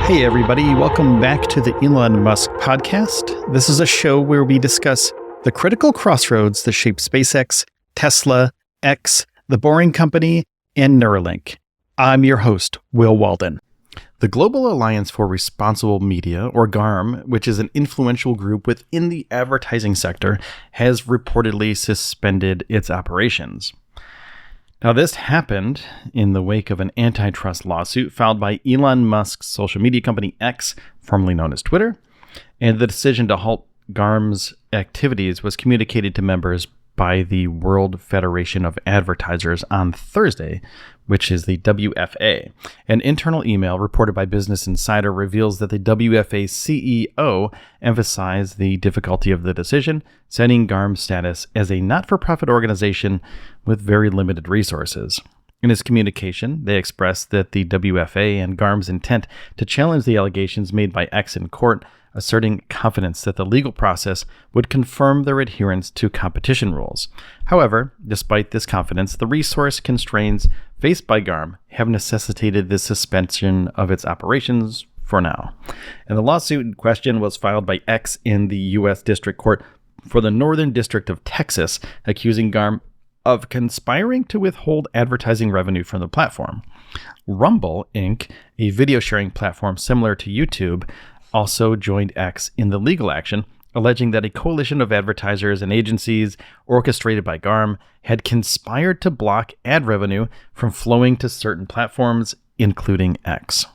Hey everybody, welcome back to the Elon Musk podcast. This is a show where we discuss the critical crossroads that shape SpaceX, Tesla, X, The Boring Company, and Neuralink. I'm your host, Will Walden. The Global Alliance for Responsible Media, or GARM, which is an influential group within the advertising sector, has reportedly suspended its operations. Now, this happened in the wake of an antitrust lawsuit filed by Elon Musk's social media company X, formerly known as Twitter, and the decision to halt GARM's activities was communicated to members by the World Federation of Advertisers on Thursday, which is the WFA. An internal email reported by Business Insider reveals that the WFA CEO emphasized the difficulty of the decision, citing GARM's status as a not-for-profit organization with very limited resources. In his communication, they expressed that the WFA and GARM's intent to challenge the allegations made by X in court, asserting confidence that the legal process would confirm their adherence to competition rules. However, despite this confidence, the resource constraints faced by GARM have necessitated the suspension of its operations for now. And the lawsuit in question was filed by X in the U.S. District Court for the Northern District of Texas, accusing GARM of conspiring to withhold advertising revenue from the platform. Rumble, Inc., a video sharing platform similar to YouTube, also joined X in the legal action, alleging that a coalition of advertisers and agencies orchestrated by GARM had conspired to block ad revenue from flowing to certain platforms, including X.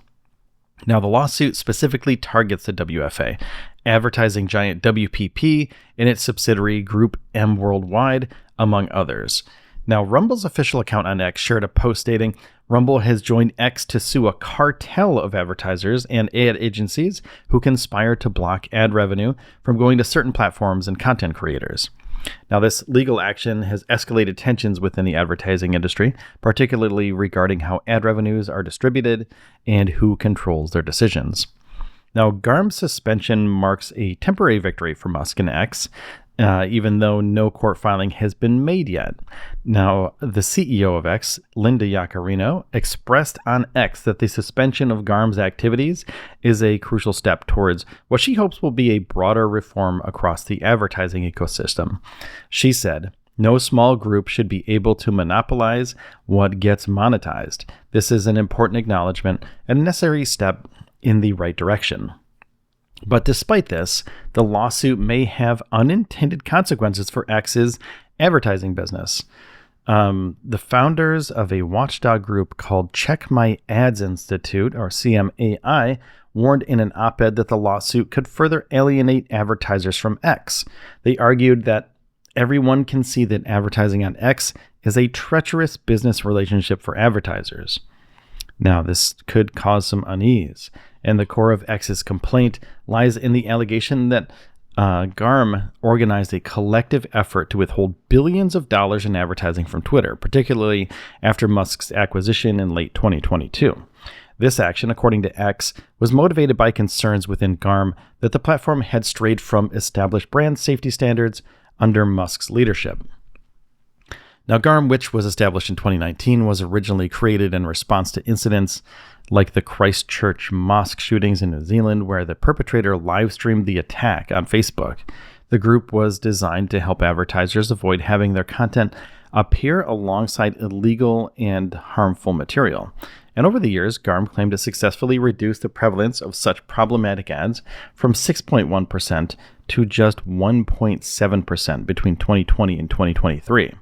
Now, the lawsuit specifically targets the WFA, advertising giant WPP, and its subsidiary Group M Worldwide, among others. Now, Rumble's official account on X shared a post stating, Rumble has joined X to sue a cartel of advertisers and ad agencies who conspire to block ad revenue from going to certain platforms and content creators. Now, this legal action has escalated tensions within the advertising industry, particularly regarding how ad revenues are distributed and who controls their decisions. Now, GARM's suspension marks a temporary victory for Musk and X, even though no court filing has been made yet. Now, the CEO of X, Linda Yaccarino, expressed on X that the suspension of GARM's activities is a crucial step towards what she hopes will be a broader reform across the advertising ecosystem. She said, "No small group should be able to monopolize what gets monetized. This is an important acknowledgement and a necessary step in the right direction." But despite this, the lawsuit may have unintended consequences for X's advertising business. The founders of a watchdog group called Check My Ads Institute, or CMAI, warned in an op-ed that the lawsuit could further alienate advertisers from X. They argued that everyone can see that advertising on X is a treacherous business relationship for advertisers. Now, this could cause some unease, and the core of X's complaint lies in the allegation that GARM organized a collective effort to withhold billions of dollars in advertising from Twitter, particularly after Musk's acquisition in late 2022. This action, according to X, was motivated by concerns within GARM that the platform had strayed from established brand safety standards under Musk's leadership. Now, GARM, which was established in 2019, was originally created in response to incidents like the Christchurch mosque shootings in New Zealand, where the perpetrator live-streamed the attack on Facebook. The group was designed to help advertisers avoid having their content appear alongside illegal and harmful material. And over the years, GARM claimed to successfully reduce the prevalence of such problematic ads from 6.1% to just 1.7% between 2020 and 2023.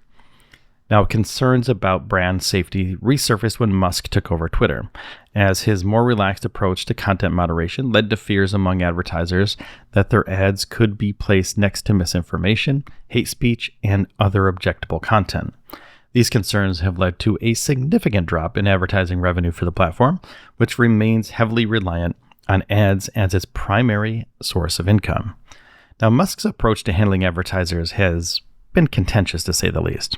Now, concerns about brand safety resurfaced when Musk took over Twitter, as his more relaxed approach to content moderation led to fears among advertisers that their ads could be placed next to misinformation, hate speech, and other objectionable content. These concerns have led to a significant drop in advertising revenue for the platform, which remains heavily reliant on ads as its primary source of income. Now, Musk's approach to handling advertisers has been contentious, to say the least.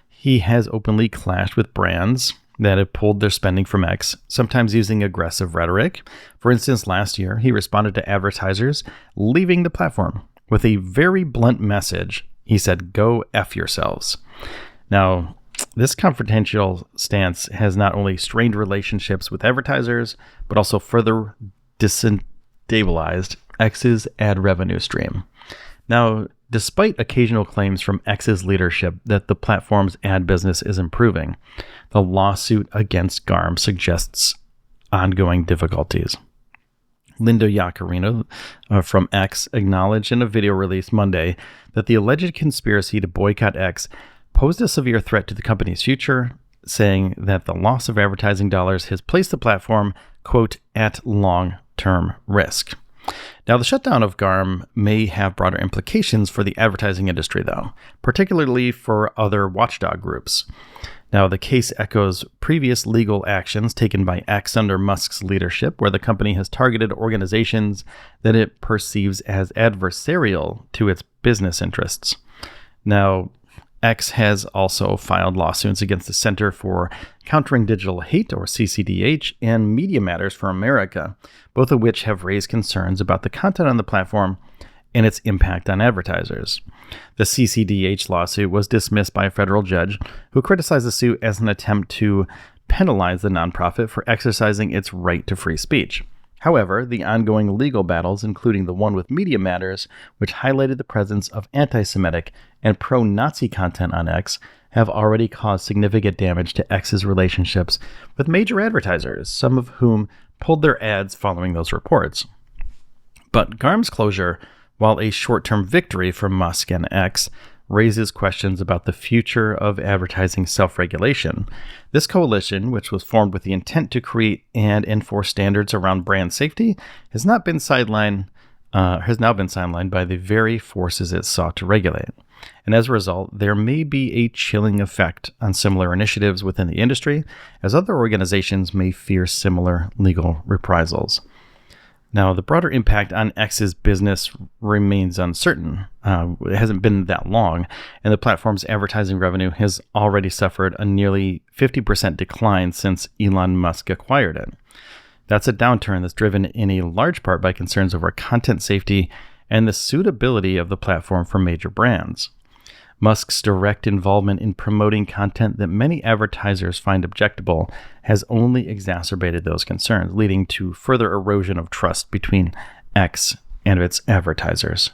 He has openly clashed with brands that have pulled their spending from X, sometimes using aggressive rhetoric. For instance, last year, he responded to advertisers leaving the platform with a very blunt message. He said, "Go F yourselves." Now, This confrontational stance has not only strained relationships with advertisers, but also further destabilized X's ad revenue stream. Now, despite occasional claims from X's leadership that the platform's ad business is improving, the lawsuit against GARM suggests ongoing difficulties. Linda Yaccarino from X acknowledged in a video released Monday that the alleged conspiracy to boycott X posed a severe threat to the company's future, saying that the loss of advertising dollars has placed the platform, quote, at long-term risk. Now, the shutdown of GARM may have broader implications for the advertising industry, though, particularly for other watchdog groups. Now, the case echoes previous legal actions taken by X under Musk's leadership, where the company has targeted organizations that it perceives as adversarial to its business interests. Now, X has also filed lawsuits against the Center for Countering Digital Hate, or CCDH, and Media Matters for America, both of which have raised concerns about the content on the platform and its impact on advertisers. The CCDH lawsuit was dismissed by a federal judge who criticized the suit as an attempt to penalize the nonprofit for exercising its right to free speech. However, the ongoing legal battles, including the one with Media Matters, which highlighted the presence of anti-Semitic and pro-Nazi content on X, have already caused significant damage to X's relationships with major advertisers, some of whom pulled their ads following those reports. But GARM's closure, while a short-term victory for Musk and X, raises questions about the future of advertising self-regulation. This coalition, which was formed with the intent to create and enforce standards around brand safety, has now been sidelined by the very forces it sought to regulate. And as a result, there may be a chilling effect on similar initiatives within the industry, as other organizations may fear similar legal reprisals. Now, the broader impact on X's business remains uncertain. It hasn't been that long, and the platform's advertising revenue has already suffered a nearly 50% decline since Elon Musk acquired it. That's a downturn that's driven in a large part by concerns over content safety and the suitability of the platform for major brands. Musk's direct involvement in promoting content that many advertisers find objectionable has only exacerbated those concerns, leading to further erosion of trust between X and its advertisers.